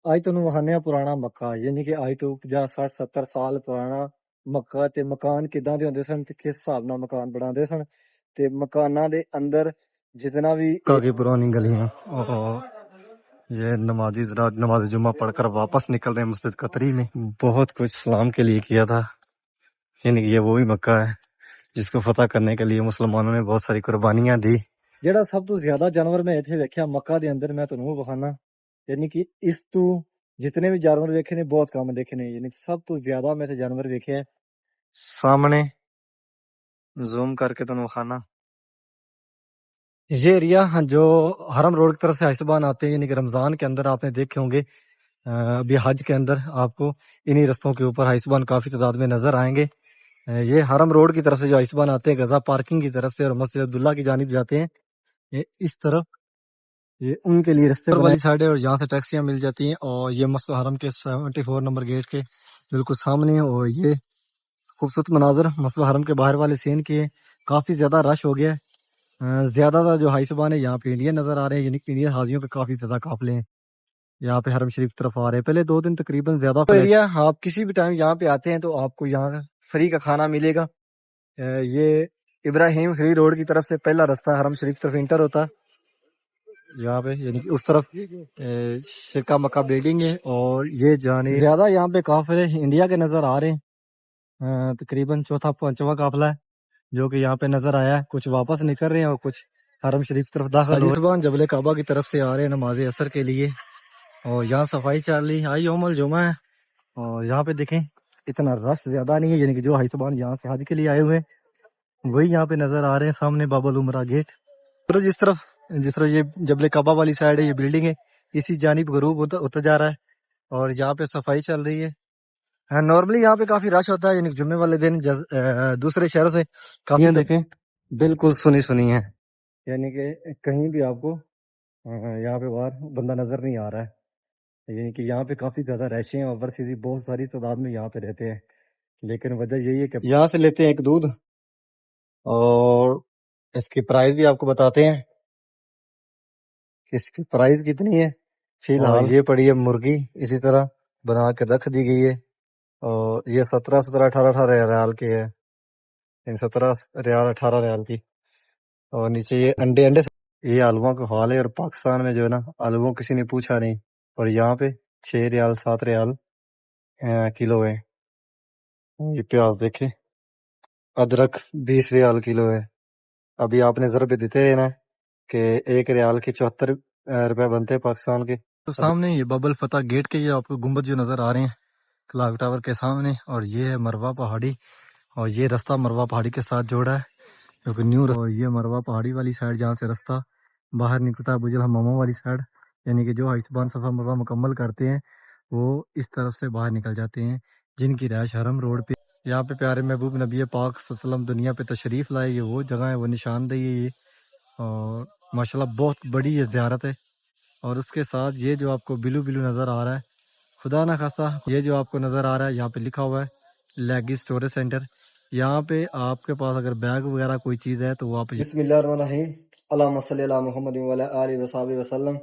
ਅੱਜ ਤੁਹਾਨੂੰ ਵਿਖਾਉਂਦੇ ਹਾਂ ਪੁਰਾਣਾ ਮੱਕਾ, ਯਾਨੀ ਕਿ ਅੱਜ ਤੋਂ 50 60 70 ਸਾਲ ਪੁਰਾਣਾ ਮੱਕਾ। ਤੇ ਮਕਾਨ ਕਿੱਦਾਂ ਦੇ ਹੁੰਦੇ ਸਨ ਤੇ ਕਿਸ ਹਿਸਾਬ ਨਾਲ ਮਕਾਨ ਬਣਾਉਂਦੇ ਸਨ, ਤੇ ਮਕਾਨਾਂ ਦੇ ਅੰਦਰ जितना भी की पुरानी गलियां। ये नमाजी जरा नमाज जुम्मा पढ़कर वापस निकल रहे हैं मस्जिद कतरी में। बहुत कुछ सलाम के लिए किया था, यानी कि ये वो ही मक्का है जिसको फतह करने के लिए मुसलमानों ने बहुत सारी कुर्बानियां दी। ਜਿਹੜਾ ਸਭ ਤੋਂ ਜ਼ਿਆਦਾ ਜਾਨਵਰ ਮੈਂ ਇੱਥੇ ਵੇਖਿਆ ਮੱਕਾ ਦੇ ਅੰਦਰ, ਮੈਂ ਤੁਹਾਨੂੰ ਉਹ ਵਿਖਾਣਾ। ਯਾਨੀ ਕਿ ਇਸ ਤੋਂ ਜਿਤਨੇ ਵੀ ਜਾਨਵਰ ਵੇਖੇ ਨੇ ਬਹੁਤ ਕਮ ਦੇਖੇ ਨੇ, ਯਾਨੀ ਸਭ ਤੋਂ ਜ਼ਿਆਦਾ ਮੈਂ ਇੱਥੇ ਜਾਨਵਰ ਵੇਖਿਆ। सामने जूम करके तुम खाना, ये एरिया जो हरम रोड की तरफ से आइसबान आते हैं, यानी कि रमजान के अंदर आपने देखे होंगे। अभी हज के अंदर आपको इन्हीं रस्तों के ऊपर आइसबान काफी तादाद में नजर आएंगे। ये हरम रोड की तरफ से जो आइसबान आते हैं गजा पार्किंग की तरफ से और मस्जिद अब्दुल्ला की जानिब जाते हैं, ये इस तरफ ये उनके लिए रास्ते वाली साइड है और यहाँ से टैक्सियां मिल जाती हैं। और ये मस्जिद हरम के 74 नंबर गेट के बिल्कुल सामने है। और ये खूबसूरत मनाजर मस्जिद हरम के बाहर वाले सीन के, काफी ज्यादा रश हो गया है। ज्यादातर जो हाई सुबह है यहाँ पे इंडियन नजर आ रहे हैं, यानी कि इंडियन हाजियों पे काफी ज्यादा काफिले हैं यहाँ पे हरम शरीफ तरफ आ रहे हैं। पहले 2 दिन तकरीबन ज्यादा एरिया, आप किसी भी टाइम यहाँ पे आते हैं तो आपको यहाँ फ्री का खाना मिलेगा। ये इब्राहिम खरी रोड की तरफ से पहला रास्ता हरम शरीफ तरफ इंटर होता है यहाँ पे, यानी कि उस तरफ शिरका मक्का बिल्डिंग है। और ये जाने ज्यादा यहाँ पे काफिले इंडिया के नजर आ रहे हैं, तकरीबन चौथा पांचवा काफिला है जो कि यहाँ पे नजर आया है। कुछ वापस निकल रहे हैं और कुछ हरम शरीफ तरफ दाखिल हो रहे हैं, जबले काबा की तरफ से आ रहे हैं नमाज असर के लिए। और यहाँ सफाई चल रही, आज यौमुल जुमा है। और यहाँ पे देखें इतना रश ज्यादा नहीं है, यानी कि जो हाई सुबहान यहाँ से हज के लिए आए हुए हैं वही यहाँ पे नजर आ रहे हैं। सामने बाबुल उमरा गेट, तो जिस तरफ ये जबले काबा वाली साइड है, ये बिल्डिंग है, इसी जानिब गरूब होता जा रहा है। और यहाँ पे सफाई चल रही है। नॉर्मली यहाँ पे काफी रश होता है, यानी जुम्मे वाले दिन दूसरे शहरों से काफी देखें बिल्कुल सुनी है, यानी कि कहीं भी आपको यहाँ पे बाहर बंदा नजर नहीं आ रहा है। यानी कि यहाँ पे काफी ज्यादा रश हैं, ओवरसीज बहुत सारी तादाद में यहाँ पे रहते हैं। लेकिन वजह यही है कि यहाँ से लेते हैं एक दूध और इसकी प्राइस भी आपको बताते हैं कि इसकी प्राइस कितनी है फिलहाल। ये पड़ी है मुर्गी, इसी तरह बना के रख दी गई है। और ये 17 18 रियाल की है, 17 रियाल 18 रियाल की। और नीचे ये अंडे ये आलुओं का हाल है। और पाकिस्तान में जो है ना आलुओं किसी ने पूछा नहीं। और यहाँ पे 6 रियाल 7 रियाल किलो है। ये प्याज देखे, अदरक 20 रियाल किलो है। अभी आपने ज़रबे देते हैं ना कि 1 रियाल के 74 रुपए बनते हैं पाकिस्तान के। तो सामने ये बबल फतह गेट के ये आपको गुम्बद जो नजर आ रहे हैं क्लॉक टावर के सामने। और ये है मरवा पहाड़ी, और ये रास्ता मरवा पहाड़ी के साथ जोड़ा है क्योंकि न्यू। और ये मरवा पहाड़ी वाली साइड जहाँ से रास्ता बाहर निकलता है बुजुल हमामा वाली साइड, यानी कि जो हाइसबान सफा मरवा मुकम्मल करते हैं वो इस तरफ से बाहर निकल जाते हैं, जिनकी रहायश हरम रोड पे। यहाँ पे प्यारे महबूब नबी पाक सल्लल्लाहु दुनिया पे तशरीफ लाए, ये वो जगह है, वो निशानदेही है ये। और माशाल्लाह बहुत बड़ी ये ज़ियारत है। और उसके साथ ये जो आपको बिलू बिलू नज़र आ रहा है, खुदा ना खासा ये जो आपको नज़र आ रहा है यहाँ पे लिखा हुआ है लेगी स्टोरेज सेंटर। यहाँ पे आपके पास अगर बैग वगैरह कोई चीज़ है तो वो आप बिस्मिल्लाहिर्रहमानिर्रहीम, अल्लाहुम्मा सल्ली अला मुहम्मद व अला आलिहि व सहाबिहि वसल्लम।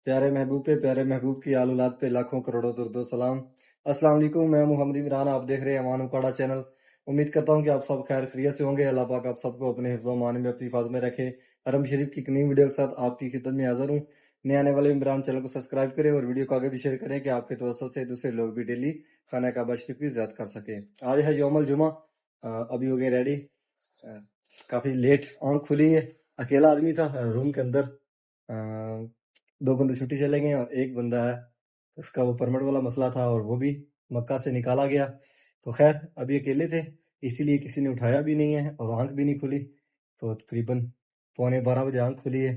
प्यारे महबूब पे, प्यारे महबूब की आल औलाद पे लाखों करोड़ों दुरूद सलाम। अस्सलाम वालेकुम, मैं मोहम्मद इमरान, आप देख रहे हैं अमान उकाड़ा चैनल। उम्मीद करता हूँ कि आप सब खैर खैरियत से होंगे। अल्लाह पाक आप सबको अपने हिफ्ज़ व अमान में अपनी हिफाज़त में रखे। हरम शरीफ की एक नई वीडियो के साथ आपकी खिदमत में हाज़िर हूँ। नए आने वाले इमरान चैनल को सब्सक्राइब करें और वीडियो को आगे भी शेयर करें कि आपके तवस्सुल से दूसरे लोग भी डेली खाना काबा शरीफ की ज़ियारत कर सके। आज है यौमुल जुमा, अभी हो गए रेडी। काफी लेट आंख खुली है। अकेला आदमी था रूम के अंदर, 2 बंदे छुट्टी चले गए और एक बंदा है उसका वो परमिट वाला मसला था और वो भी मक्का से निकाला गया। तो खैर अभी अकेले थे, इसीलिए किसी ने उठाया भी नहीं है और आंख भी नहीं खुली। तो तकरीबन 11:15 बजे आंख खुली है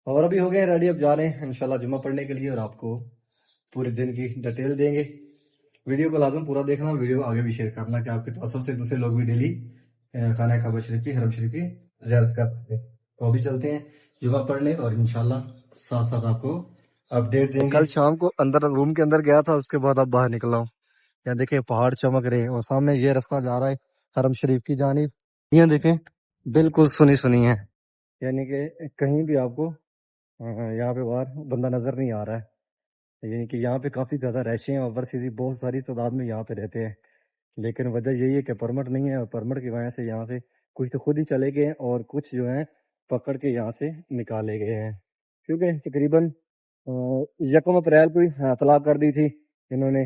और अभी हो गए रेडी। अब जा रहे हैं इंशाल्लाह जुम्मा पढ़ने के लिए और आपको पूरे दिन की डिटेल देंगे। वीडियो को लाजम पूरा देखना, वीडियो आगे भी शेयर करना कि आपके तवस्सुल से दूसरे लोग भी डेली खाना काबा शरीफ की हरम शरीफ की ज़ियारत कर सकते हैं। तो अभी चलते हैं जुमा पढ़ने और इंशाल्लाह साथ साथ आपको अपडेट देंगे। कल शाम को अंदर रूम के अंदर गया था, उसके बाद अब बाहर निकला हूँ। यहाँ देखें पहाड़ चमक रहे हैं और सामने ये रास्ता जा रहा है हरम शरीफ की जानिब। यहाँ देखें बिल्कुल सुनी है, यानी कि कहीं भी आपको यहाँ पे बाहर बंदा नजर नहीं आ रहा है। یعنی کہ یہاں پہ کافی زیادہ رہائشی ہیں، اوورسیزی بہت ساری تعداد میں یہاں پہ رہتے ہیں، لیکن وجہ یہی ہے کہ پرمٹ نہیں ہے، اور پرمٹ کی وجہ سے یہاں سے کچھ تو خود ہی چلے گئے اور کچھ جو ہیں پکڑ کے یہاں سے نکالے گئے ہیں، کیونکہ تقریباً 1 اپریل کو ہی اطلاع کر دی تھی انہوں نے،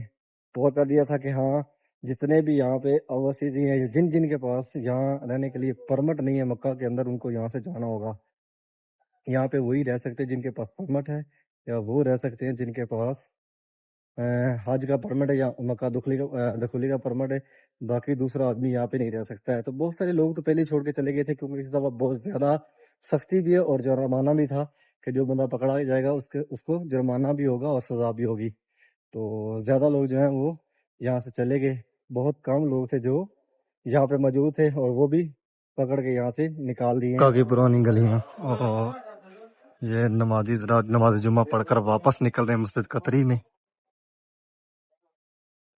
وہ کر دیا تھا کہ ہاں جتنے بھی یہاں پہ اوورسیزی ہیں، جن جن کے پاس یہاں رہنے کے لیے پرمٹ نہیں ہے مکہ کے اندر، ان کو یہاں سے جانا ہوگا۔ یہاں پہ وہی رہ سکتے جن کے پاس پرمٹ ہے، یا وہ رہ سکتے ہیں جن کے پاس حج کا پرمٹ ہے یا مکہ دخولی کا پرمٹ ہے، باقی دوسرا آدمی یہاں پہ نہیں رہ سکتا ہے۔ تو بہت سارے لوگ تو پہلے ہی چھوڑ کے چلے گئے تھے، کیونکہ اس دفعہ بہت زیادہ سختی بھی ہے اور جرمانہ بھی تھا کہ جو بندہ پکڑا جائے گا اس کو جرمانہ بھی ہوگا اور سزا بھی ہوگی۔ تو زیادہ لوگ جو ہیں وہ یہاں سے چلے گئے، بہت کم لوگ تھے جو یہاں پہ موجود تھے، اور وہ بھی پکڑ کے یہاں سے نکال دیے ہیں۔ کی پرانی گلیاں، اور یہ نمازی ذرا نماز جمعہ پڑھ کر واپس نکل رہے ہیں مسجد قطری میں۔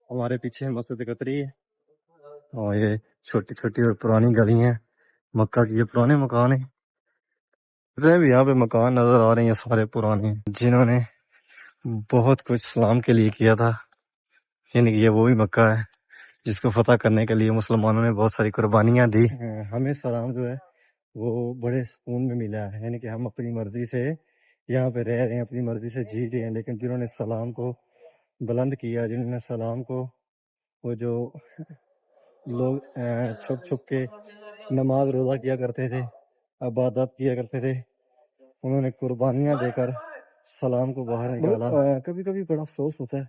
ہمارے پیچھے مسجد قطری ہے، اور یہ چھوٹی چھوٹی اور پرانی گلی ہیں مکہ کی، یہ پرانے مکان ہیں۔ جتنے بھی یہاں پہ مکان نظر آ رہے ہیں سارے پرانے ہیں، جنہوں نے بہت کچھ اسلام کے لیے کیا تھا، یعنی کہ یہ وہی مکہ ہے جس کو فتح کرنے کے لیے مسلمانوں نے بہت ساری قربانیاں دی۔ ہمیں سلام جو ہے وہ بڑے سکون میں ملا ہے، یعنی کہ ہم اپنی مرضی سے یہاں پہ رہ رہے ہیں، اپنی مرضی سے جی رہے ہیں، لیکن جنہوں نے سلام کو بلند کیا، جنہوں نے سلام کو، وہ جو لوگ چھپ چھپ کے نماز روزہ کیا کرتے تھے، عبادت کیا کرتے تھے، انہوں نے قربانیاں دے کر سلام کو باہر نکالا۔ کبھی کبھی بڑا افسوس ہوتا ہے،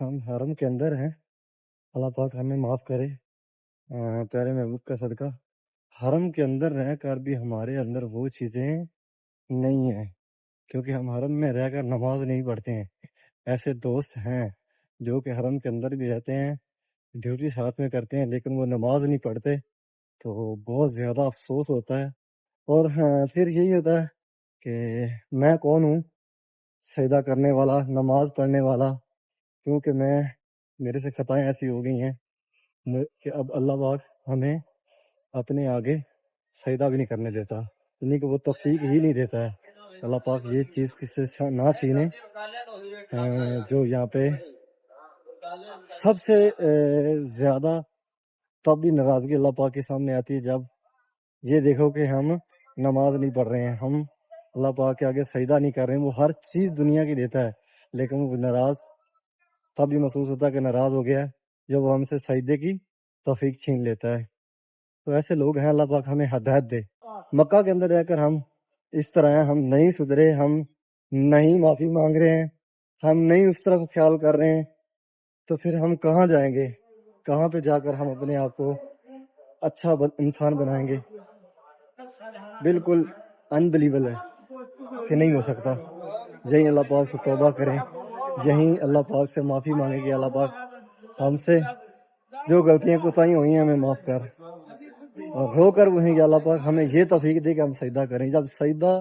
ہم حرم کے اندر ہیں، اللہ پاک ہمیں معاف کرے، پیارے محبوب کا صدقہ، حرم کے اندر رہ کر بھی ہمارے اندر وہ چیزیں نہیں ہیں، کیونکہ ہم حرم میں رہ کر نماز نہیں پڑھتے ہیں۔ ایسے دوست ہیں جو کہ حرم کے اندر بھی رہتے ہیں، ڈیوٹی ساتھ میں کرتے ہیں، لیکن وہ نماز نہیں پڑھتے، تو بہت زیادہ افسوس ہوتا ہے۔ اور پھر یہی ہوتا ہے کہ میں کون ہوں سجدہ کرنے والا، نماز پڑھنے والا، کیونکہ میرے سے خطائیں ایسی ہو گئی ہیں کہ اب اللہ پاک ہمیں اپنے آگے سجدہ بھی نہیں کرنے دیتا، یعنی کہ وہ توفیق ہی نہیں دیتا ہے۔ اللہ پاک یہ چیز کس سے نہ چھینے۔ جو یہاں پہ سب سے زیادہ تب بھی ناراضگی اللہ پاک کے سامنے آتی ہے جب یہ دیکھو کہ ہم نماز نہیں پڑھ رہے ہیں، ہم اللہ پاک کے آگے سجدہ نہیں کر رہے ہیں۔ وہ ہر چیز دنیا کی دیتا ہے، لیکن وہ ناراض تب بھی محسوس ہوتا ہے کہ ناراض ہو گیا ہے جب وہ ہم سے سجدے کی توفیق چھین لیتا ہے۔ تو ایسے لوگ ہیں، اللہ پاک ہمیں ہدایت دے۔ مکہ کے اندر رہ کر ہم اس طرح ہیں، ہم نہیں سدھرے، ہم نہیں معافی مانگ رہے ہیں، ہم نہیں اس طرف خیال کر رہے ہیں، تو پھر ہم کہاں جائیں گے؟ کہاں پہ جا کر ہم اپنے آپ کو اچھا انسان بنائیں گے؟ بالکل انبلیویبل ہے کہ نہیں ہو سکتا۔ یہیں اللہ پاک سے توبہ کریں، یہیں اللہ پاک سے معافی مانگیں کہ اللہ پاک ہم سے جو غلطیاں کوتاہیاں ہوئی ہیں ہمیں معاف کر، اور رو کر وہیں کہ اللہ پاک ہمیں یہ توفیق دے کہ ہم سجدہ کریں۔ جب سجدہ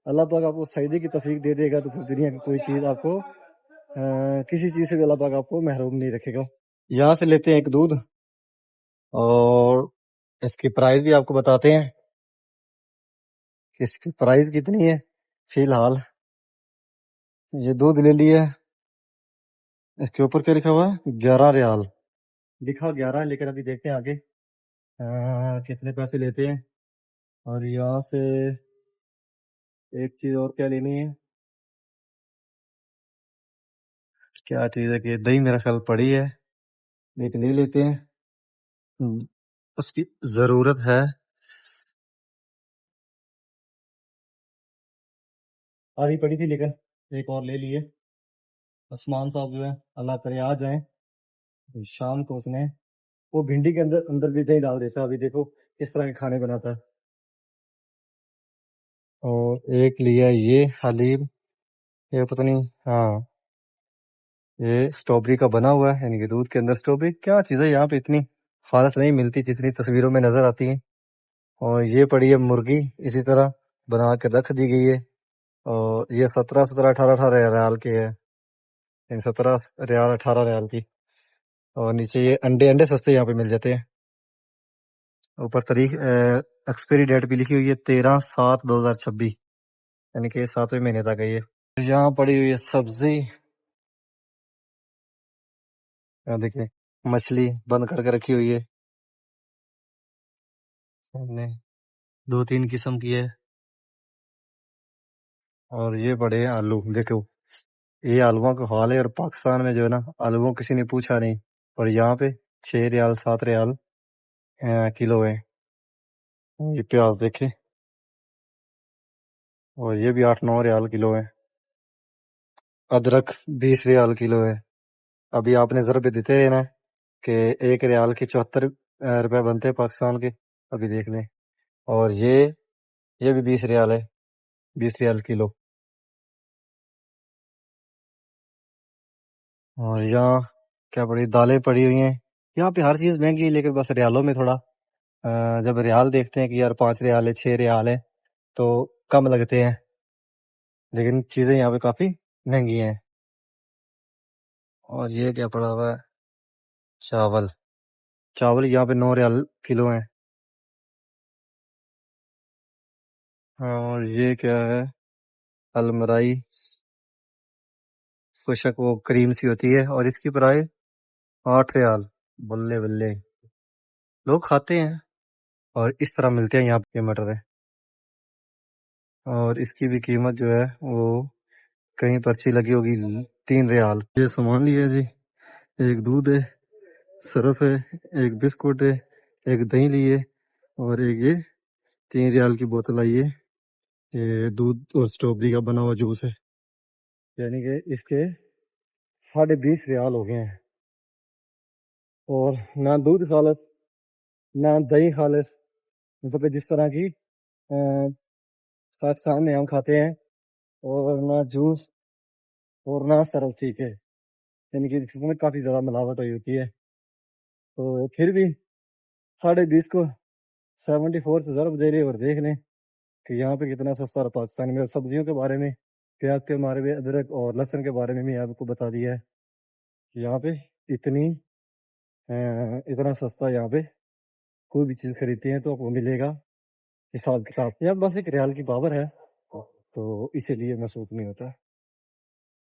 اللہ پاک آپ کو سجدے کی توفیق دے دے گا تو پھر دنیا کی کوئی چیز آپ کو کسی چیز سے بھی اللہ پاک آپ کو محروم نہیں رکھے گا۔ یہاں سے لیتے ہیں ایک دودھ، اور اس کی پرائز بھی آپ کو بتاتے ہیں کہ اس کی پرائز کتنی ہے فی الحال۔ یہ دودھ لے لیا، اس کے اوپر کیا لکھا ہوا ہے؟ 11 ریال لکھا 11 ہے، لیکن ابھی دیکھتے ہیں آگے کتنے پیسے لیتے ہیں۔ اور یہاں سے ایک چیز اور کیا لینی ہے، کیا چیز ہے کہ دہی میرا خیال پڑی ہے، لیکن لے لیتے ہیں، اس کی ضرورت ہے۔ آدھی پڑی تھی لیکن ایک اور لے لیے۔ عثمان صاحب جو ہے اللہ کرے آ جائیں، شام کو اس نے وہ بھنڈی کے اندر بھی دہی ڈال دیتا ہے، ابھی دیکھو کس طرح کے کھانے بناتا ہے۔ اور ایک لیا یہ حلیب، یہ پتہ نہیں، ہاں یہ سٹرابری کا بنا ہوا ہے، یعنی کہ دودھ کے اندر سٹرابری۔ کیا چیز ہے یہاں پہ اتنی خالص نہیں ملتی جتنی تصویروں میں نظر آتی ہیں۔ اور یہ پڑی ہے مرغی، اسی طرح بنا کے رکھ دی گئی ہے، اور یہ 17 18 ریال کی ہے، یعنی 17 ریال 18 ریال کی۔ اور نیچے یہ انڈے سستے یہاں پہ مل جاتے ہیں۔ اوپر تاریخ ایکسپائری ڈیٹ بھی لکھی ہوئی ہے 13/7/2026، یعنی کہ 7ویں مہینے تک ہے یہ۔ یہاں پڑی ہوئی ہے سبزی، यहाँ देखिए मछली बंद करके रखी हुई है सामने, 2-3 किस्म की है। और ये बड़े हैं आलू, देखो ये आलुओं का हाल है। और पाकिस्तान में जो है ना, आलुओं किसी ने पूछा नहीं, और यहाँ पे 6 रियाल 7 रियाल किलो है। ये प्याज देखे, और ये भी 8-9 रियाल किलो है। अदरक 20 रियाल किलो है। अभी आपने ज़रबे देते हैं ना कि 1 रियाल के 74 रुपए बनते हैं पाकिस्तान के, अभी देख लें। और ये भी 20 रियाल है, 20 रियाल किलो। और यहाँ क्या पड़ी, दालें पड़ी हुई हैं। यहाँ पे हर चीज़ महंगी है, लेकिन बस रियालों में थोड़ा जब रियाल देखते हैं कि यार 5 रियाल है 6 रियाल है तो कम लगते हैं, लेकिन चीज़ें यहाँ पे काफ़ी महंगी हैं। और ये क्या पड़ा हुआ है, चावल। चावल यहाँ पे 9 रियाल किलो है। और ये क्या है, अलमराई खुशक, वो क्रीम सी होती है, और इसकी प्राइस 8 रियाल। बल्ले बल्ले, लोग खाते हैं। और इस तरह मिलते हैं यहाँ पे मटर है। और इसकी भी कीमत जो है वो कहीं पर्ची लगी होगी 3 रियाल। ये सामान लिया जी, एक दूध है, सरफ है, एक बिस्कुट है, एक दही ली है, और एक ये 3 रियाल की बोतल आई है। ये दूध और स्ट्रॉबेरी का बना हुआ जूस है, यानी कि इसके 20.5 रियाल हो गए हैं। और ना दूध खालस, ना दही खालस, मतलब कि जिस तरह की पाकिस्तान में हम खाते हैं, और ना जूस और ना सरफ, ठीक है, यानी कि इसमें काफ़ी ज़्यादा मिलावट हुई होती है। तो फिर भी 20.5 को 74 से ज़रब दे रहे, और देख लें कि यहाँ पे कितना सस्ता है पाकिस्तान में। सब्जियों के बारे में, प्याज के बारे में, अदरक और लहसुन के बारे में भी आपको बता दिया है कि यहाँ पे इतना सस्ता यहाँ पे कोई भी चीज़ खरीदते हैं तो आपको मिलेगा हिसाब किताब। यहाँ बस एक रियाल की पावर है, तो इसीलिए महसूस नहीं होता।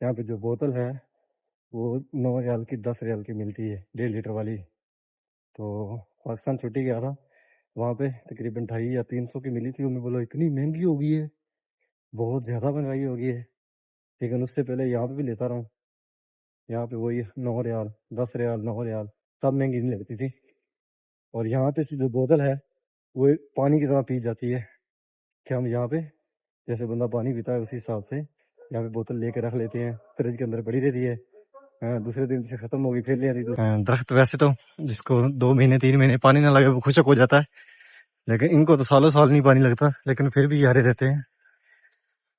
यहाँ पे जो बोतल है वो 9 रियाल की 10 रियाल की मिलती है, 1.5 लीटर वाली। तो पाकिस्तान छुट्टी गया था, वहाँ पे तकरीबन 250 या 300 की मिली थी। मैं बोला इतनी महंगी हो गई है, बहुत ज़्यादा महंगाई हो गई है। लेकिन उससे पहले यहाँ पे भी लेता रहा हूँ, यहाँ पे वही 9 रियाल 10 रियाल 9 रियाल, तब महंगी नहीं लगती थी। और यहाँ पे जो बोतल है वो पानी की तरह पी जाती है, कि हम यहाँ पे जैसे बंदा पानी पीता है उसी हिसाब से यहाँ पे बोतल लेके रख लेते हैं, फ्रिज के अंदर पड़ी रहती है। दूसरे दिन से खत्म होगी, फिर ले आती। दरख्त वैसे तो जिसको 2 महीने 3 महीने पानी ना लगे वो खुशक हो जाता है, लेकिन इनको तो सालों साल नहीं पानी लगता, लेकिन फिर भी हरे रहते हैं।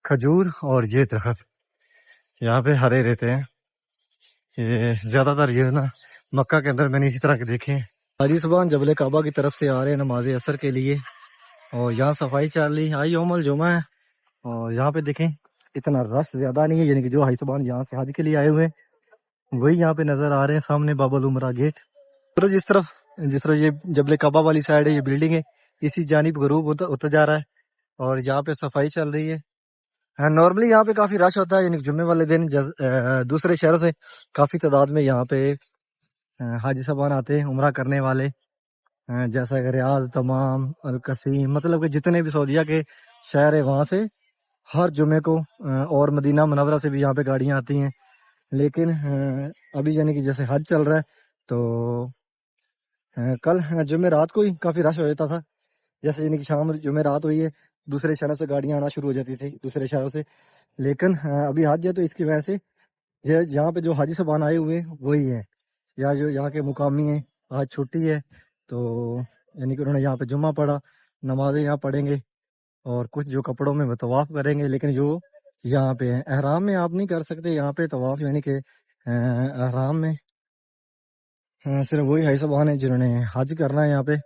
खजूर और ये दरख्त यहाँ पे हरे रहते हैं। ये ज्यादातर ये ना मक्का के अंदर मैंने इसी तरह के देखे हैं। हाजी सुबह जबल काबा की तरफ से आ रहे हैं नमाज असर के लिए, और यहाँ सफाई चल रही है, यौमुल जुमा है। और यहाँ पे देखें इतना रश ज्यादा नहीं है, यानी कि जो हाई सुबह यहाँ से हज के लिए आए हुए हैं वही यहाँ पे नजर आ रहे हैं। सामने बाबुल उमरा गेट, तो जिस तरह ये जबल काबा वाली साइड है, ये बिल्डिंग है, इसी जानिब गरूब होता जा रहा है। और यहाँ पे सफाई चल रही है। नॉर्मली यहाँ पे काफी रश होता है, यानी जुम्मे वाले दिन दूसरे शहरों से काफी तादाद में यहाँ पे हाजी साहबान आते हैं उमरा करने वाले, जैसा कि रियाज, तमाम, अल कसीम, मतलब कि जितने भी सऊदीया के शहर है वहाँ से हर जुमे को, और मदीना मुनव्वरा से भी यहाँ पे गाड़ियाँ आती हैं। लेकिन अभी यानी कि जैसे हज चल रहा है, तो कल जुमे रात को ही काफी रश हो जाता था। जैसे यानी कि शाम जुमे रात हुई है, दूसरे शहरों से गाड़ियाँ आना शुरू हो जाती थी, दूसरे शहरों से। लेकिन अभी हज है तो इसकी वजह से यहाँ पे जो हाजी साहबान आए हुए हैं वही है, या जो यहाँ के मुकामी हैं, आज छुट्टी है तो यानी कि उन्होंने यहाँ पे जुम्मा पढ़ा, नमाजें यहाँ पढ़ेंगे, और कुछ जो कपड़ों में वो तवाफ करेंगे। लेकिन जो यहाँ पे है एहराम में आप नहीं कर सकते यहाँ पे तवाफ, यानी कि एहराम में सिर्फ वही हाजी साहबान है जिन्होंने हज करना है। यहाँ पे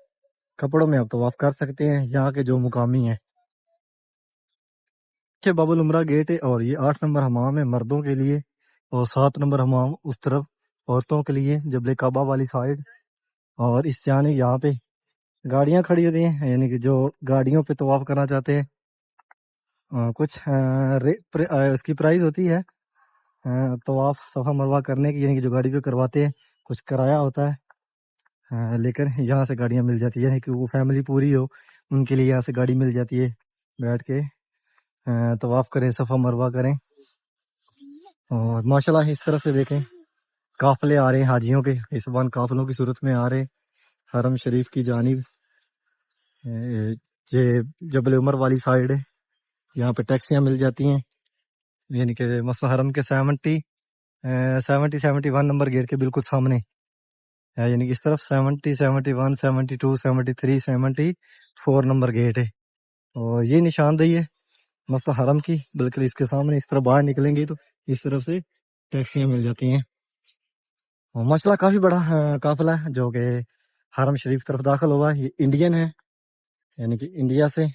कपड़ों में आप तवाफ कर सकते हैं, यहाँ के जो मुकामी हैं। के बाबुल उमरा गेट है, और ये 8 नंबर हमाम है मर्दों के लिए, और 7 नंबर हमाम उस तरफ औरतों के लिए, जबले काबा वाली साइड। और इस जाने यहाँ पे गाड़ियां खड़ी होती हैं, यानी कि जो गाड़ियों पे तवाफ करना चाहते हैं। कुछ उसकी प्राइस होती है तवाफ सफ़ा मरवा करने की, यानी कि जो गाड़ी पे करवाते हैं कुछ किराया होता है, लेकिन यहाँ से गाड़ियाँ मिल जाती है कि वो फैमिली पूरी हो उनके लिए यहाँ से गाड़ी मिल जाती है, बैठ के तवाफ करें, सफ़ा मरवा करें। और माशाल्लाह इस तरफ से देखें काफिले आ रहे हैं हाजियों के, इस बार काफिलों की सूरत में आ रहे हैं हरम शरीफ की जानिब। ये जबल उमर वाली साइड है, यहाँ पे टैक्सियाँ मिल जाती हैं, यानी कि मसला हरम के 71 नंबर गेट के बिल्कुल सामने है, यानी कि इस तरफ 70, 71, 72, 73, 74 नंबर गेट है। और ये निशानदेही है मसला हरम की, बिल्कुल इसके सामने। इस तरफ बाहर निकलेंगे तो इस तरफ से टैक्सियाँ मिल जाती हैं। और मसला काफी बड़ा काफिला है जो कि हरम शरीफ तरफ दाखिल हुआ है। ये इंडियन है, यानी कि इंडिया से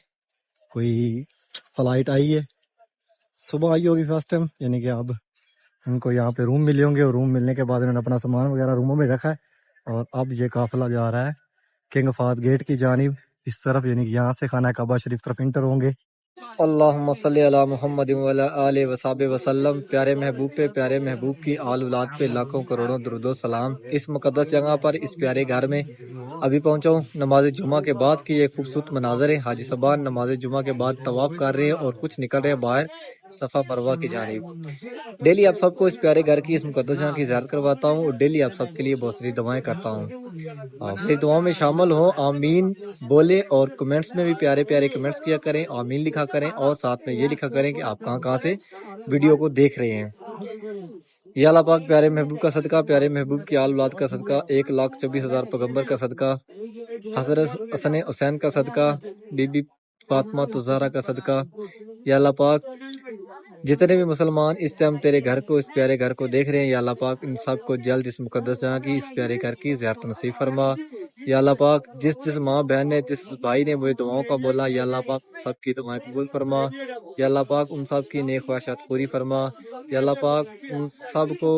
कोई फ्लाइट आई है, सुबह आई होगी फर्स्ट टाइम, यानी कि अब उनको यहाँ पे रूम मिले होंगे और रूम मिलने के बाद उन्होंने अपना सामान वगैरह रूमों में रखा है। और अब ये काफिला जा रहा है किंग फाहद गेट की जानिब इस तरफ, यानी कि यहाँ से खाना काबा शरीफ तरफ इंटर होंगे। अल्लाहुम्मा सल्ली अला मुहम्मद व अला आले वसाबे वसल्लम। प्यारे महबूब पे, प्यारे महबूब की आल औलाद पे लाखों करोड़ों दुरूद व सलाम। इस मुकद्दस जगह पर, इस प्यारे घर में अभी पहुंचा हूँ नमाज जुमा के बाद की एक खूबसूरत मनाजर है। हाजी साहबान नमाज जुमा के बाद तवाफ कर रहे हैं और कुछ निकल रहे हैं बाहर सफ़ा मरवा की जानिब। डेली आप सबको इस प्यारे घर की, इस मुकद्दस जगह की ज़ियारत करवाता हूँ और डेली आप सबके लिए बहुत सारी दुआएं करता हूँ। मेरी दुआओं में शामिल हो, आमीन बोले। और कमेंट्स में भी प्यारे प्यारे कमेंट्स किया करें, आमीन लिखा करें और साथ में ये लिखा करें कि आप कहाँ कहाँ से वीडियो को देख रहे हैं। या अल्लाह पाक प्यारे महबूब का सदका, प्यारे महबूब की आल औलाद का सदका, 1,24,000 पैगंबर का सदका, हजरत हसन हुसैन का सदका, बीबी फातिमा तुज़हरा का सदका। या अल्लाह पाक जितने भी मुसलमान इस टाइम तेरे घर को, इस प्यारे घर को देख रहे हैं, या अल्लाह पाक इन सब को जल्द इस मुकद्दस जगह की, इस प्यारे घर की ज़ियारत नसीब फरमा। या अल्लाह पाक जिस जिस माँ बहन ने, जिस भाई ने मुझे दुआओं का बोला, या अल्लाह पाक सबकी दुआएं कबूल फरमा। या अल्लाह पाक उन सब की नेक ख्वाहिशात पूरी फरमा। या अल्लाह पाक उन सब को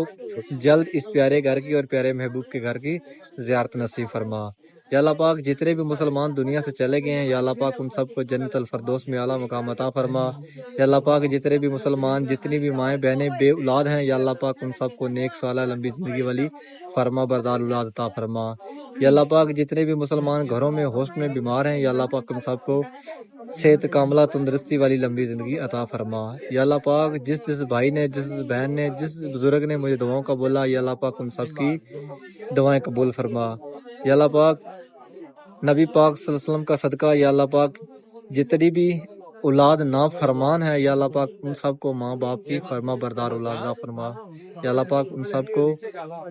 जल्द इस प्यारे घर की और प्यारे महबूब के घर की ज़ियारत नसीब फरमा। या अल्लाह पाक जितने भी मुसलमान दुनिया से चले गए हैं, या अल्लाह पाक उन सबको जन्नत अल फरदौस में आला मुकाम अता फरमा। या अल्लाह पाक जितने भी मुसलमान, जितनी भी माएँ बहनें बे औलाद हैं, या अल्लाह पाक उन सबको नेक साला लंबी ज़िंदगी वाली फरमा बरदार औलाद अता फरमा। या अल्लाह पाक जितने भी मुसलमान घरों में होस्ट में बीमार हैं, या अल्लाह पाक उन सबको सेहत कामला तंदुरुस्ती वाली लंबी ज़िंदगी अता फरमा। या अल्लाह पाक जिस जिस भाई ने, जिस बहन ने, जिस बुजुर्ग ने मुझे दुआओं का बोला, या अल्लाह पाक उन सब की दुआएं कबूल फरमा। या अल्लाह पाक नबी पाक सल्लल्लाहु अलैहि वसल्लम का सदका, या अल्लाह पाक जितनी भी औलाद ना फरमान है, या अल्लाह पाक उन सबको माँ बाप की फरमा बरदार औलाद अता फरमा। या अल्लाह पाक उन सबको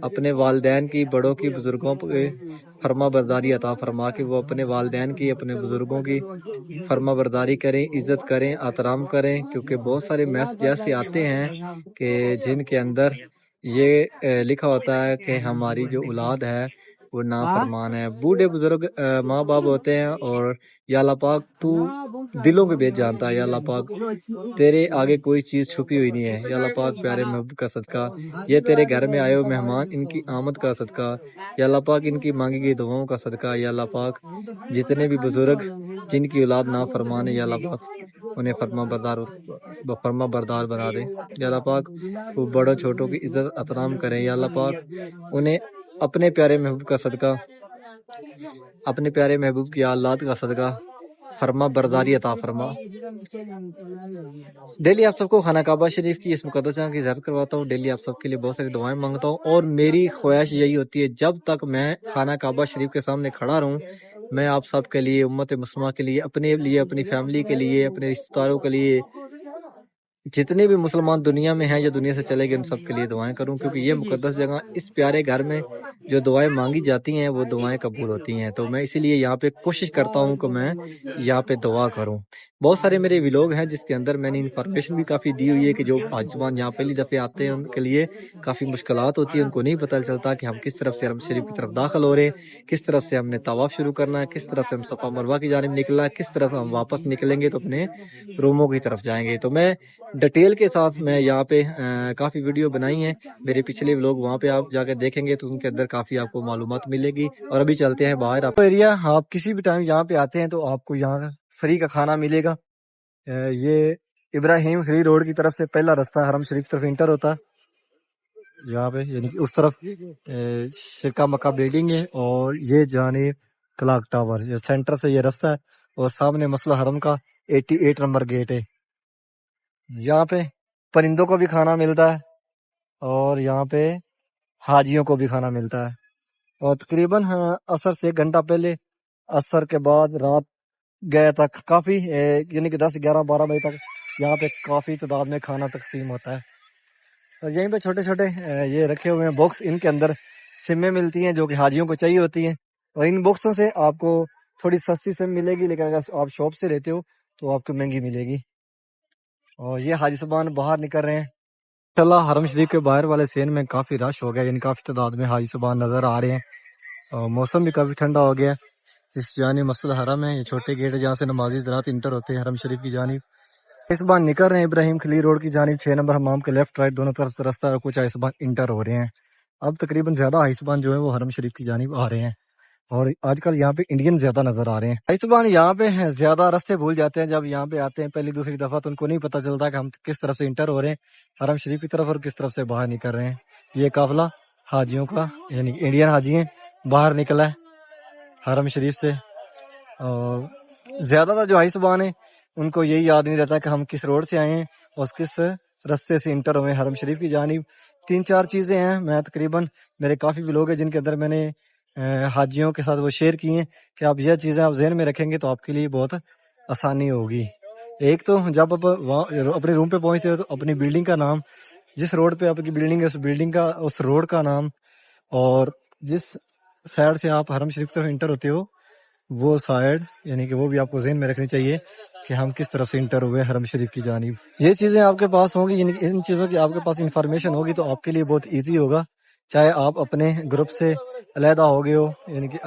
अपने वालिदैन की, बड़ों की, बुजुर्गों पे फरमा बरदारी अता फरमा कि वो अपने वालिदैन की, अपने बुजुर्गों की फरमा बरदारी करें, इज्जत करें, एहतराम करें। क्योंकि बहुत सारे मैसेज ऐसे आते हैं कि जिनके अंदर ये लिखा होता है कि हमारी जो औलाद है वो नाफरमान है। बूढ़े बुजुर्ग माँ बाप होते हैं, और या अल्लाह पाक तू दिलों के भेद जानता है। या अल्लाह पाक तेरे आगे कोई चीज़ छुपी हुई नहीं है। या अल्लाह पाक प्यारे महबूब का सदका, ये तेरे घर में आए हुए मेहमान, इनकी आमद का सदका, या अल्लाह पाक इनकी मांगी गई दुआओं का सदका। या अल्लाह पाक जितने भी बुजुर्ग जिनकी औलाद ना फरमान है, या अल्लाह पाक उन्हें फरमा बरदार बना दे। या अल्लाह पाक वो बड़ों छोटों की इज्जत एहतराम करें। या अल्लाह पाक उन्हें अपने प्यारे महबूब का सदका, अपने प्यारे महबूब की औलाद का सदका फरमा बरदारी अता फरमा। डेली आप सबको खाना काबा शरीफ की, इस मुकद्दस जगह की ज़ियारत करवाता हूँ। डेली आप सबके लिए बहुत सारी दुआएं मांगता हूँ, और मेरी ख्वाहिश यही होती है जब तक मैं खाना काबा शरीफ के सामने खड़ा रहूँ, मैं आप सबके लिए, उम्मत मुस्लिमा के लिए, अपने लिए, अपनी फैमिली के लिए, अपने रिश्तेदारों के लिए, जितने भी मुसलमान दुनिया में हैं या दुनिया से चले गए, उन सब के लिए दुआएं करूं। क्योंकि ये मुकद्दस जगह, इस प्यारे घर में जो दुआएं मांगी जाती हैं वो दुआएं कबूल होती हैं। तो मैं इसीलिए यहाँ पे कोशिश करता हूँ कि मैं यहाँ पे दुआ करूं। बहुत सारे मेरे व्लॉग हैं जिसके अंदर मैंने इन्फॉर्मेशन भी काफ़ी दी हुई है कि जो हाजिबान यहाँ पहली दफ़े आते हैं उनके लिए काफ़ी मुश्किलात होती है, उनको नहीं पता चलता कि हम किस तरफ से हरम शरीफ की तरफ दाखिल हो रहे हैं, किस तरफ से हमने तवाफ शुरू करना है, किस तरफ से हम सफ़ा मरवा की जानिब निकलना है, किस तरफ हम वापस निकलेंगे तो अपने रूमों की तरफ जाएंगे। तो मैं डिटेल के साथ मैं यहाँ पे काफ़ी वीडियो बनाई हैं, मेरे पिछले व्लॉग वहाँ पे आप जाकर देखेंगे तो उनके अंदर काफ़ी आपको मालूमात मिलेगी। और अभी चलते हैं बाहर। आप एरिया, आप किसी भी टाइम यहाँ पे आते हैं तो आपको यहाँ फ्री का खाना मिलेगा। ये इब्राहिम खली रोड की तरफ से पहला रास्ता हरम शरीफ तरफ इंटर होता है। यहाँ पे यानी कि उस तरफ शिरका मक्का बिल्डिंग है और ये जाने क्लॉक टावर, ये सेंटर से ये रास्ता है और सामने मसला हरम का 88 नंबर गेट है। यहाँ पे परिंदों को भी खाना मिलता है और यहाँ पे हाजियों को भी खाना मिलता है। और तकरीबन असर से 1 घंटा पहले, असर के बाद रात गए तक काफी यानी कि 10, 11, 12 बजे तक यहाँ पे काफी तादाद में खाना तकसीम होता है। और यहीं पे छोटे छोटे ये रखे हुए हैं बॉक्स, इनके अंदर सिमें मिलती हैं जो कि हाजियों को चाहिए होती हैं और इन बॉक्सों से आपको थोड़ी सस्ती सिम मिलेगी, लेकिन अगर आप शॉप से लेते हो तो आपको महंगी मिलेगी। और ये हाजी साहबान बाहर निकल रहे हैं। इंशाल्लाह हरम शरीफ के बाहर वाले सेन में काफी रश हो गया, यानी काफी तादाद में हाजी साहबान नजर आ रहे हैं और मौसम भी काफी ठंडा हो गया। इस जानी मस्जिद हरम है, ये छोटे गेट है जहाँ से नमाजी ज़रात इंटर होते हैं हरम शरीफ की जानिब। इस बार निकल रहे हैं इब्राहिम खलील रोड की जानिब, 6 नंबर हमाम के लेफ्ट राइट दोनों तरफ से रास्ता है, कुछ आइसबान इंटर हो रहे हैं। अब तकरीबन ज्यादा आइसबान जो है वो हरम शरीफ की जानिब आ रहे हैं और आजकल यहाँ पे इंडियन ज्यादा नजर आ रहे हैं। आइसबान यहाँ पे हैं ज्यादा रास्ते भूल जाते हैं जब यहाँ पे आते हैं पहली दूसरी दफा, तो उनको नहीं पता चलता कि हम किस तरफ से इंटर हो रहे हैं हरम शरीफ की तरफ और किस तरफ से बाहर निकल रहे हैं। ये काफिला हाजियों का यानी इंडियन हाजी है बाहर निकला है हरम शरीफ से। और ज्यादातर जो हाईसबान है उनको यही याद नहीं रहता कि हम किस रोड से आए हैं और किस रास्ते से इंटर हुए हरम शरीफ की जानिब। 3-4 चीजें हैं, मैं तकरीबन मेरे काफी व्लॉग है जिनके अंदर मैंने हाजियों के साथ वो शेयर किए हैं कि आप यह चीजें आप जहन में रखेंगे तो आपके लिए बहुत आसानी होगी। एक तो जब आप वहाँ अपने रूम पे पहुंचते हो तो अपनी बिल्डिंग का नाम, जिस रोड पे आपकी बिल्डिंग है उस बिल्डिंग का, उस रोड का नाम, और जिस साइड से आप हरम शरीफ की तरफ इंटर होते हो वो साइड यानी कि वो भी आपको ज़हन में रखनी चाहिए कि हम किस तरफ से इंटर हुए हरम शरीफ की जानिब। ये चीज़ें आपके पास होंगी, यानी कि इन चीज़ों की आपके पास इंफॉर्मेशन होगी तो आपके लिए बहुत इजी होगा। चाहे आप अपने ग्रुप से अलहदा हो गए हो, यानी कि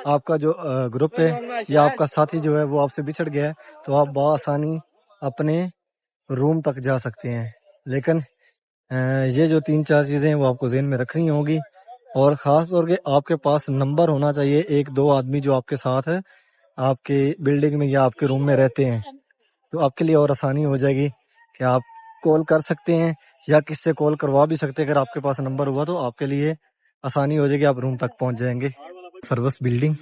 आपका जो ग्रुप है या आपका साथी जो है वो आपसे बिछड़ गया है, तो आप बआसानी अपने रूम तक जा सकते हैं। लेकिन ये जो 3-4 चीज़ें हैं वो आपको ज़हन में रखनी होगी और ख़ास तौर के आपके पास नंबर होना चाहिए 1-2 आदमी जो आपके साथ है आपके बिल्डिंग में या आपके रूम में रहते हैं, तो आपके लिए और आसानी हो जाएगी कि आप कॉल कर सकते हैं या किससे कॉल करवा भी सकते हैं। अगर आपके पास नंबर हुआ तो आपके लिए आसानी हो जाएगी, आप रूम तक पहुंच जाएंगे। सर्विस बिल्डिंग,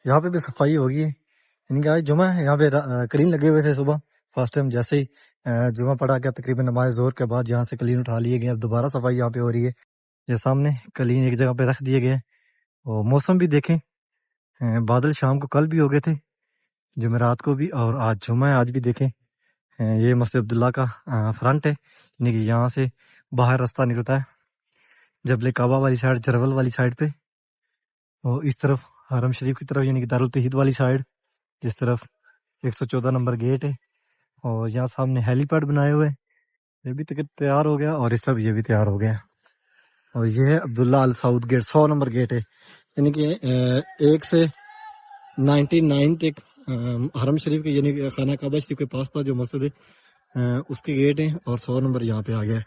यहाँ पे भी सफाई होगी, यानी कि आज जुमा है, यहाँ पे क्लीन लगे हुए थे सुबह फर्स्ट टाइम जैसे ही जुमा पड़ा गया तकरीबन नमाज जोर के बाद यहाँ से क्लीन उठा लिए गए। अब दोबारा सफाई यहाँ पे हो रही है, ये सामने क्लीन एक जगह पे रख दिए गए। और मौसम भी देखें, बादल शाम को कल भी हो गए थे जुमेरात को भी, और आज जुमा है आज भी देखें। ये मस्जिद अब्दुल्ला का फ्रंट है, यानी कि यहाँ से बाहर रास्ता निकलता है जबले काबा वाली साइड, जरवल वाली साइड पे, और इस तरफ हरम शरीफ की तरफ यानी कि दारुल तौहीद वाली साइड, जिस तरफ 114 नंबर गेट है। और यहाँ सामने हेलीपैड बनाए हुए, ये भी तैयार हो गया और इस तरफ ये भी तैयार हो गया। और ये है अब्दुल्ला अल सऊद गेट, 100 नंबर गेट है, यानी कि 1 से 99 तक हरम शरीफ के यानी खाना काबा शरीफ के पास जो मस्जिद है उसके गेट हैं और 100 नंबर यहाँ पे आ गया।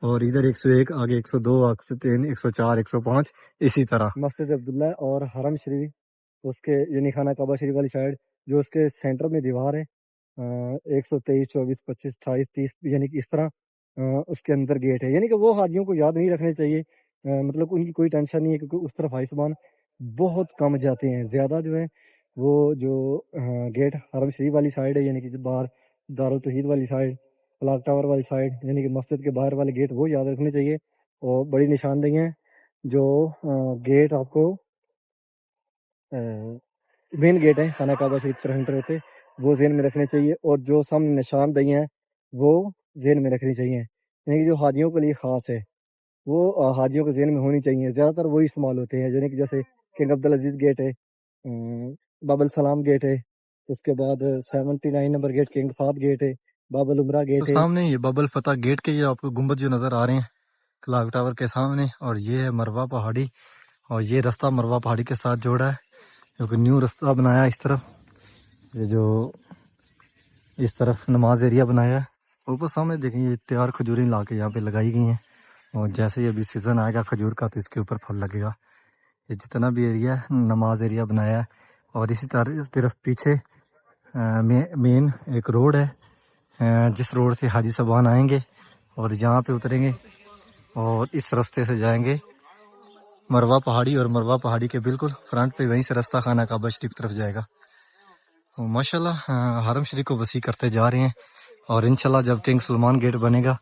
और इधर 101, आगे 102, 103, 104, 105 इसी तरह मस्जिद अब्दुल्ला और हरम शरीफ उसके यानी खाना काबा शरीफ वाली साइड जो उसके सेंटर में दीवार है 123, 24, 25, 28, 30 यानी कि इस तरह उसके अंदर गेट है। यानी कि वो हाजियों को याद नहीं रखने चाहिए, मतलब उनकी कोई टेंशन नहीं है क्योंकि उस तरफ हाईसबान बहुत कम जाते हैं। ज़्यादा जो है वो जो गेट हरम शरीफ वाली साइड है यानी कि बाहर दारुल तौहीद वाली साइड, क्लॉक टावर वाली साइड यानी कि मस्जिद के बाहर वाले गेट वो याद रखने चाहिए। और बड़ी निशानदेही हैं जो गेट आपको मेन गेट है खाना काबा शरीफ तरफ एंटर होते, वो ज़हन में रखने चाहिए। और जो सामने निशानदेही हैं वो ज़हन में रखनी चाहिए, यानी कि जो हाजियों के लिए ख़ास है वो हाजियों के ज़हन में होनी चाहिए। ज़्यादातर वही इस्तेमाल होते हैं, यानी कि जैसे किंग अब्दुल अजीज़ गेट है, बाबल सलाम गेट है, उसके बाद 79 number gate King Fahd gate है, बाबल उमरा गेट तो है। सामने ये बाबल फतह गेट के ये आपको गुंबद जो नज़र आ रहे हैं क्लॉक टावर के सामने, और ये है मरवा पहाड़ी, और ये रास्ता मरवा पहाड़ी के साथ जोड़ा है क्योंकि न्यू रास्ता बनाया इस तरफ, ये जो इस तरफ नमाज एरिया बनाया है। ऊपर सामने देखें ये तैयार खजूरें ला के यहाँ पे लगाई गई हैं, और जैसे ही अभी सीज़न आएगा खजूर का तो इसके ऊपर फल लगेगा। ये जितना भी एरिया है नमाज एरिया बनाया है। और इसी तरफ पीछे मेन एक रोड है जिस रोड से हाजी साहबान आएंगे और यहाँ पे उतरेंगे اور اس راستے سے جائیں گے مروا پہاڑی، اور مروا پہاڑی کے بالکل فرنٹ پہ وہیں سے راستہ خانہ کعبہ شریف کی طرف جائے گا۔ ماشاءاللہ حرم شریف کو وسیع کرتے جا رہے ہیں، اور انشاءاللہ جب کنگ سلمان گیٹ بنے گا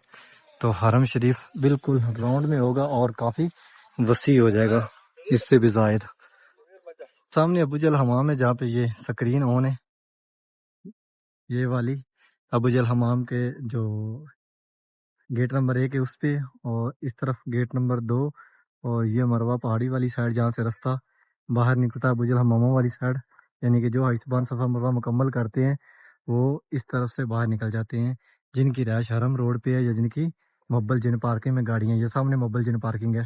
تو حرم شریف بالکل راؤنڈ میں ہوگا اور کافی وسیع ہو جائے گا، اس سے بھی زائد۔ سامنے ابو جہل حمام ہے جہاں پہ یہ سکرین آن ہے، یہ والی ابو جہل حمام کے جو گیٹ نمبر 1 ہے اس پہ، اور اس طرف گیٹ نمبر 2، اور یہ مروا پہاڑی والی سائڈ جہاں سے راستہ باہر نکلتا ہے ابو جہل حماموں والی سائڈ، یعنی کہ جو حیثبان صفا مروا مکمل کرتے ہیں وہ اس طرف سے باہر نکل جاتے ہیں، جن کی رہائش حرم روڈ پہ ہے یا جن کی مبل جن پارکنگ میں گاڑیاں، یہ سامنے مبل جن پارکنگ ہے۔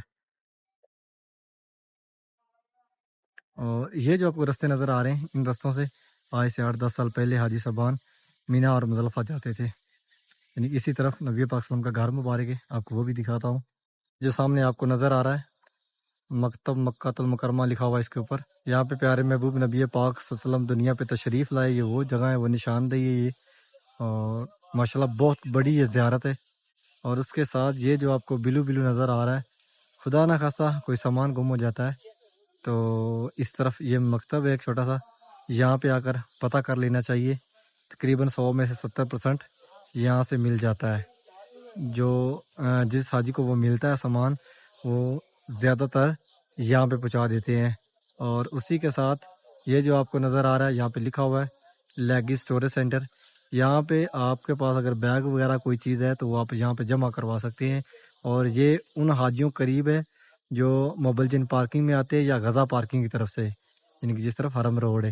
اور یہ جو آپ کو رستے نظر آ رہے ہیں، ان رستوں سے آج سے 8-10 سال پہلے حاجی صاحبان مینا اور مزدلفہ جاتے تھے، یعنی اسی طرف نبی پاک صلی اللہ علیہ وسلم کا گھر مبارک ہے، آپ کو وہ بھی دکھاتا ہوں۔ جو سامنے آپ کو نظر آ رہا ہے مکتب مکہ المکرمہ لکھا ہوا ہے اس کے اوپر، یہاں پہ پیارے محبوب نبی پاک صلی اللہ علیہ وسلم دنیا پہ تشریف لائے، یہ وہ جگہ ہے، وہ نشاندہی ہے یہ، اور ماشاءاللہ بہت بڑی یہ زیارت ہے۔ اور اس کے ساتھ یہ جو آپ کو بلو بلو نظر آ رہا ہے، خدا نہ خواستہ کوئی سامان گم ہو جاتا ہے تو اس طرف یہ مکتب ہے ایک چھوٹا سا، یہاں پہ آ کر پتہ کر لینا چاہیے، تقریباً 100 میں سے 70% یہاں سے مل جاتا ہے۔ جو جس حاجی کو وہ ملتا ہے سامان، وہ زیادہ تر یہاں پہ پہنچا دیتے ہیں۔ اور اسی کے ساتھ یہ جو آپ کو نظر آ رہا ہے یہاں پہ لکھا ہوا ہے لیگی اسٹوریج سینٹر، یہاں پہ آپ کے پاس اگر بیگ وغیرہ کوئی چیز ہے تو وہ آپ یہاں پہ جمع کروا سکتے ہیں، اور یہ ان حاجیوں قریب ہے جو موبل جن پارکنگ میں آتے ہیں یا غزہ پارکنگ کی طرف سے، یعنی کہ جس طرف حرم روڈ ہے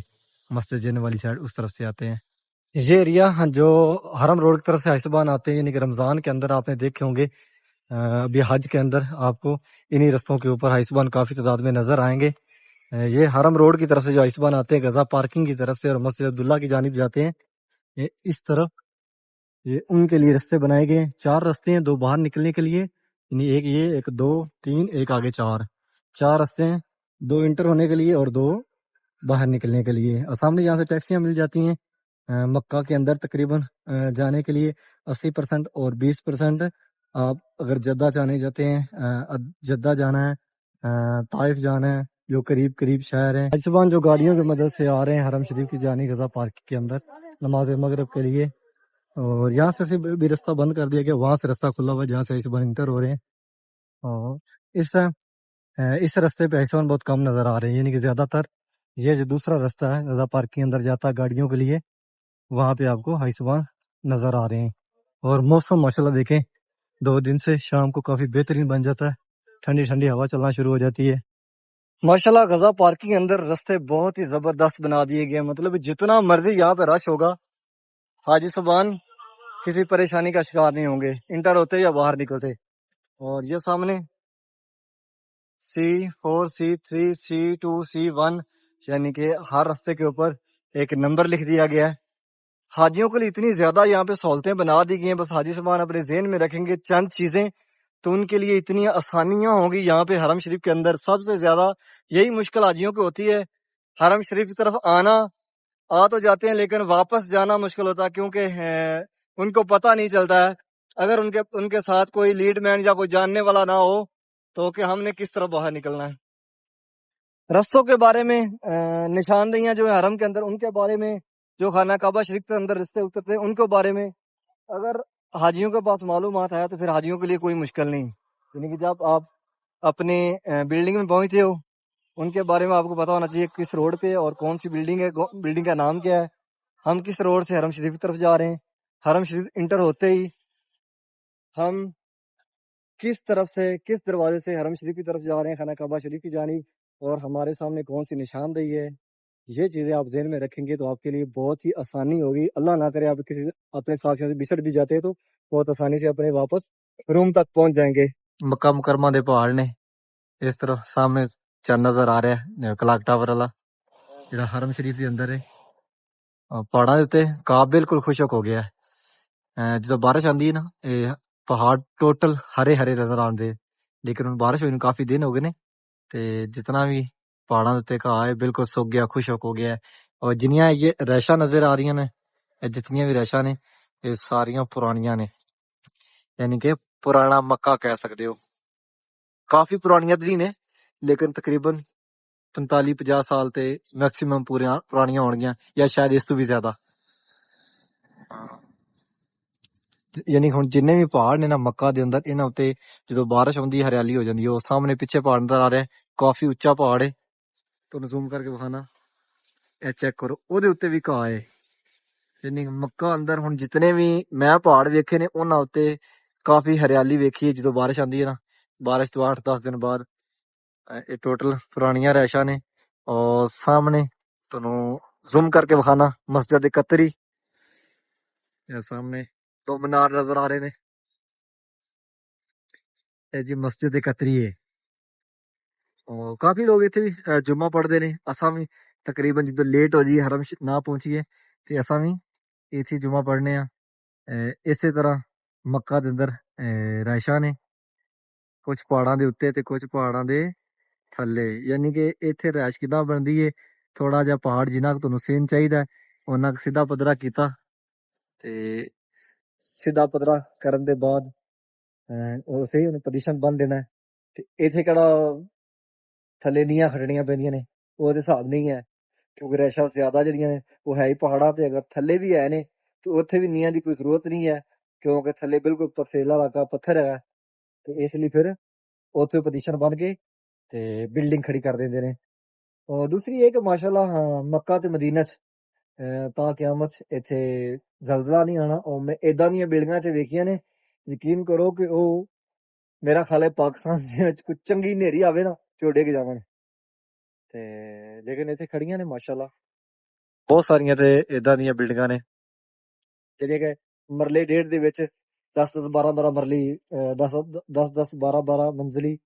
مسجد جن والی سائڈ اس طرف سے آتے ہیں۔ یہ ایریا جو حرم روڈ کی طرف سے حیثبان آتے ہیں، یعنی کہ رمضان کے اندر آپ نے دیکھے ہوں گے، ابھی حج کے اندر آپ کو انہی رستوں کے اوپر حیثبان کافی تعداد میں نظر آئیں گے۔ یہ حرم روڈ کی طرف سے جو حیثبان آتے ہیں غزہ پارکنگ کی طرف سے اور مسجد عبداللہ کی جانب جاتے ہیں، یہ اس طرف یہ ان کے لیے رستے بنائے گئے ہیں، 4 رستے ہیں، 2 باہر نکلنے کے لیے، یعنی ایک یہ، ایک 2 3، ایک آگے 4 رستے ہیں، 2 انٹر ہونے کے لیے اور 2 باہر نکلنے کے لیے۔ اور سامنے یہاں سے ٹیکسیاں مل جاتی ہیں مکہ کے اندر تقریباً جانے کے لیے 80% اور 20%۔ آپ اگر جدہ جانے جاتے ہیں، جدہ جانا ہے، طائف جانا ہے جو قریب شہر ہیں، حجبان جو گاڑیوں کی مدد سے آ رہے ہیں حرم شریف کی جانب غزہ پارک کے اندر نماز مغرب کے لیے، اور یہاں سے بھی راستہ بند کر دیا گیا، وہاں سے راستہ کھلا ہوا ہے جہاں سے حجبان انٹر ہو رہے ہیں۔ اور اس راستے پہ حیثبان بہت کم نظر آ رہے ہیں، یعنی کہ زیادہ تر یہ جو دوسرا راستہ ہے غزہ پارک کے اندر جاتا ہے گاڑیوں کے لیے، وہاں پہ آپ کو حیثبان نظر آ رہے ہیں۔ اور موسم ماشاءاللہ دیکھیں 2 دن سے شام کو کافی بہترین بن جاتا ہے، ٹھنڈی ٹھنڈی ہوا چلنا شروع ہو جاتی ہے۔ ماشاءاللہ غزہ پارکنگ کے اندر راستے بہت ہی زبردست بنا دیے گئے ہیں، مطلب جتنا مرضی یہاں پہ رش ہوگا حاجی صاحبان کسی پریشانی کا شکار نہیں ہوں گے، انٹر ہوتے یا باہر نکلتے۔ اور یہ سامنے C4 C3 C2 C1 یعنی کہ ہر راستے کے اوپر ایک نمبر لکھ دیا گیا ہے۔ حاجیوں کے لیے اتنی زیادہ یہاں پہ سہولتیں بنا دی گئی ہیں، بس حاجی صاحبان اپنے ذہن میں رکھیں گے چند چیزیں تو ان کے لیے اتنی آسانیاں ہوں گی یہاں پہ حرم شریف کے اندر۔ سب سے زیادہ یہی مشکل حاجیوں کو ہوتی ہے، حرم شریف کی طرف آنا، آ تو جاتے ہیں لیکن واپس جانا مشکل ہوتا ہے، کیونکہ ان کو پتہ نہیں چلتا ہے، اگر ان کے ساتھ کوئی لیڈ مین یا کوئی جاننے والا نہ ہو تو کہ ہم نے کس طرح باہر نکلنا ہے۔ رستوں کے بارے میں نشاندہیاں جو ہیں حرم کے اندر، ان کے بارے میں جو خانہ کعبہ شریف کے اندر رستے اترتے ہیں ان کے بارے میں اگر حاجیوں کے پاس معلومات ہے تو پھر حاجیوں کے لیے کوئی مشکل نہیں، یعنی کہ جب آپ اپنے بلڈنگ میں پہنچتے ہو ان کے بارے میں آپ کو پتا ہونا چاہیے کس روڈ پہ اور کون سی بلڈنگ ہے، بلڈنگ کا نام کیا ہے، ہم کس روڈ سے حرم شریف کی طرف جا رہے ہیں، حرم شریف انٹر ہوتے ہی ہم کس طرف سے کس دروازے سے حرم شریف کی طرف جا رہے ہیں خانہ کعبہ شریف کی جانب، اور ہمارے سامنے کون سی نشاندہی ہے، یہ چیزیں آپ ذہن میں رکھیں گے تو آپ کے لیے بہت ہی آسانی ہوگی۔ اللہ نہ کرے آپ کسی اپنے ساتھیوں سے بچھڑ بھی جاتے ہیں تو بہت آسانی سے اپنے واپس روم تک پہنچ جائیں گے۔ مکہ مکرمہ دے پہاڑ نے اس طرف سامنے چند نظر آ رہا ہے کلاک ٹاور والا جڑا حرم شریف کے اندر ہے، پہاڑاں دے تے کعب بالکل خشک ہو گیا ہے، جدو بارش آندی ہے نا پہاڑ ٹوٹل ہرے ہرے نظر آندے، لیکن ہن بارش ہوئی نوں کافی دن ہو گئے نے تے جتنا بھی پہاڑاں تے گھاہ ہے بالکل سوک گیا، خشک ہو گیا ہے۔ اور جنیاں یہ ریشاں نظر آ رہی نے، جتنیاں بھی ریشاں نے یہ ساریاں پرانیاں نے، یعنی کہ پرانا مکہ کہہ سکتے ہو۔ ਕਾਫੀ ਪੁਰਾਣੀਆਂ ਤਾਂ ਨਹੀਂ ਨੇ ਲੇਕਿਨ ਤਕਰੀਬਨ 45-50 ਸਾਲ ਤੇ ਮੈਕਸਿਮਮ ਪੂਰੀਆਂ ਪੁਰਾਣੀਆਂ ਹੋਣਗੀਆਂ ਜਾਂ ਸ਼ਾਇਦ ਇਸ ਤੋਂ ਵੀ ਜ਼ਿਆਦਾ। ਯਾਨੀ ਹੁਣ ਜਿੰਨੇ ਵੀ ਪਹਾੜ ਨੇ ਨਾ ਮੱਕਾ ਦੇ ਅੰਦਰ, ਇਹਨਾਂ ਉੱਤੇ ਜਦੋਂ ਬਾਰਿਸ਼ ਆਉਂਦੀ ਹੈ ਹਰਿਆਲੀ ਹੋ ਜਾਂਦੀ ਹੈ। ਉਹ ਸਾਹਮਣੇ ਪਿੱਛੇ ਪਹਾੜ ਨਜ਼ਰ ਆ ਰਿਹਾ ਹੈ, ਕਾਫੀ ਉੱਚਾ ਪਹਾੜ ਹੈ, ਤੁਹਾਨੂੰ ਜ਼ੂਮ ਕਰਕੇ ਵਿਖਾਣਾ, ਇਹ ਚੈੱਕ ਕਰੋ, ਉਹਦੇ ਉੱਤੇ ਵੀ ਘਾਹ ਹੈ। ਯਾਨੀ ਮੱਕਾ ਅੰਦਰ ਹੁਣ ਜਿਤਨੇ ਵੀ ਮੈਂ ਪਹਾੜ ਵੇਖੇ ਨੇ ਉਹਨਾਂ ਉੱਤੇ ਕਾਫੀ ਹਰਿਆਲੀ ਵੇਖੀ ਹੈ ਜਦੋਂ ਬਾਰਿਸ਼ ਆਉਂਦੀ ਹੈ ਨਾ। ਬਾਰਿਸ਼ ਤੋਂ 8-10 ਦਿਨ ਬਾਅਦ ਇਹ ਟੋਟਲ ਪੁਰਾਣੀਆਂ ਰਿਹਾਇਸ਼ਾਂ ਨੇ। ਔਰ ਸਾਹਮਣੇ ਤੁਹਾਨੂੰ ਜ਼ੂਮ ਕਰਕੇ ਵਿਖਾਣਾ ਮਸਜਿਦ ਕਤਰੀ, ਇਹ ਸਾਹਮਣੇ ਦੋ ਮੀਨਾਰ ਨਜ਼ਰ ਆ ਰਹੇ ਨੇ, ਇਹ ਜੀ ਮਸਜਿਦ ਕਤਰੀ ਹੈ। ਔਰ ਕਾਫੀ ਲੋਕ ਇੱਥੇ ਵੀ ਜੁਮਾ ਪੜ੍ਹਦੇ ਨੇ। ਅਸਾਂ ਵੀ ਤਕਰੀਬਨ ਜਦੋਂ ਲੇਟ ਹੋ ਜਾਈਏ ਹਰਮ ਨਾ ਪਹੁੰਚੀਏ ਤੇ ਅਸਾਂ ਵੀ ਇੱਥੇ ਜੁਮਾ ਪੜ੍ਹਨੇ ਆ। ਇਸੇ ਤਰ੍ਹਾਂ ਮੱਕਾ ਦੇ ਅੰਦਰ ਰਿਹਾਇਸ਼ਾਂ ਨੇ, ਕੁਝ ਪਹਾੜਾਂ ਦੇ ਉੱਤੇ ਤੇ ਕੁਝ ਪਹਾੜਾਂ ਦੇ ਥੱਲੇ। ਯਾਨੀ ਕਿ ਇੱਥੇ ਰਿਹਾਇਸ਼ ਕਿੱਦਾਂ ਬਣਦੀ ਹੈ, ਥੋੜਾ ਜਿਹਾ ਪਹਾੜ ਜਿੰਨਾ ਕੁ ਤੁਹਾਨੂੰ ਸੀਨ ਚਾਹੀਦਾ ਉਹਨਾਂ ਕੁ ਸਿੱਧਾ ਪੱਧਰਾ ਕੀਤਾ ਤੇ ਸਿੱਧਾ ਪੱਧਰਾ ਕਰਨ ਦੇ ਬਾਅਦ ਉਹ ਸਹੀ ਉਹਨੂੰ ਪੋਜੀਸ਼ਨ ਬੰਨ ਦੇਣਾ। ਤੇ ਇੱਥੇ ਕਿਹੜਾ ਥੱਲੇ ਨੀਹਾਂ ਖੱਟਣੀਆਂ ਪੈਂਦੀਆਂ ਨੇ, ਉਹਦੇ ਹਿਸਾਬ ਨਹੀਂ ਹੈ ਕਿਉਂਕਿ ਰਿਹਾਇਸ਼ਾਂ ਜ਼ਿਆਦਾ ਜਿਹੜੀਆਂ ਨੇ ਉਹ ਹੈ ਹੀ ਪਹਾੜਾਂ ਤੇ। ਅਗਰ ਥੱਲੇ ਵੀ ਹੈ ਨੇ ਤੇ ਉੱਥੇ ਵੀ ਨੀਹਾਂ ਦੀ ਕੋਈ ਜ਼ਰੂਰਤ ਨਹੀਂ ਹੈ ਕਿਉਂਕਿ ਥੱਲੇ ਬਿਲਕੁਲ ਪਥਰੀਲਾ ਇਲਾਕਾ, ਪੱਥਰ ਹੈਗਾ, ਤੇ ਇਸ ਲਈ ਫਿਰ ਉੱਥੇ ਪੋਜੀਸ਼ਨ ਬਣ ਕੇ ਤੇ ਬਿਲਡਿੰਗ ਖੜੀ ਕਰ ਦਿੰਦੇ ਨੇ। ਔਰ ਦੂਸਰੀ ਇਹ ਕਿ ਮਾਸ਼ਾਅੱਲਾ ਮੱਕਾ ਤੇ ਮਦੀਨਾ 'ਚ ਤਾਂ ਕਿਆਮਤ ਇੱਥੇ ਜ਼ਲਜ਼ਲਾ ਨਹੀਂ ਆਉਣਾ। ਔਰ ਮੈਂ ਇੱਦਾਂ ਦੀਆਂ ਬਿਲਡਿੰਗਾਂ ਤੇ ਵੇਖੀਆਂ ਨੇ, ਯਕੀਨ ਕਰੋ ਕਿ ਉਹ ਮੇਰਾ ਖਿਆਲ ਹੈ ਪਾਕਿਸਤਾਨ ਦੇ ਵਿੱਚ ਕੋਈ ਚੰਗੀ ਹਨੇਰੀ ਆਵੇ ਨਾ ਤੇ ਉਹ ਡਿੱਗ ਜਾਵਣ। ਤੇ ਲੇਕਿਨ ਇੱਥੇ ਖੜੀਆਂ ਨੇ ਮਾਸ਼ਾਅੱਲਾ ਬਹੁਤ ਸਾਰੀਆਂ ਤੇ ਇੱਦਾਂ ਦੀਆਂ ਬਿਲਡਿੰਗਾਂ ਨੇ ਜਿਹੜੀਆਂ ਕਿ ਮਰਲੇ ਡੇਢ ਦੇ ਵਿੱਚ 10-10 12-12 ਮਰਲੀ 10-10 12-12 मंजिली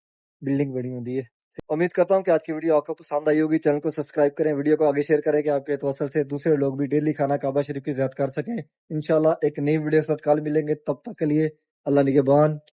बिल्डिंग बनी होती है। उम्मीद करता हूँ कि आज की वीडियो आपको पसंद आई होगी। चैनल को सब्सक्राइब करें, वीडियो को आगे शेयर करें कि आपके तवसल से दूसरे लोग भी डेली खाना काबा शरीफ की ज़ियारत कर सकें। इंशाल्लाह एक नई वीडियो के साथ कल मिलेंगे, तब तक के लिए अल्लाह निगहबान।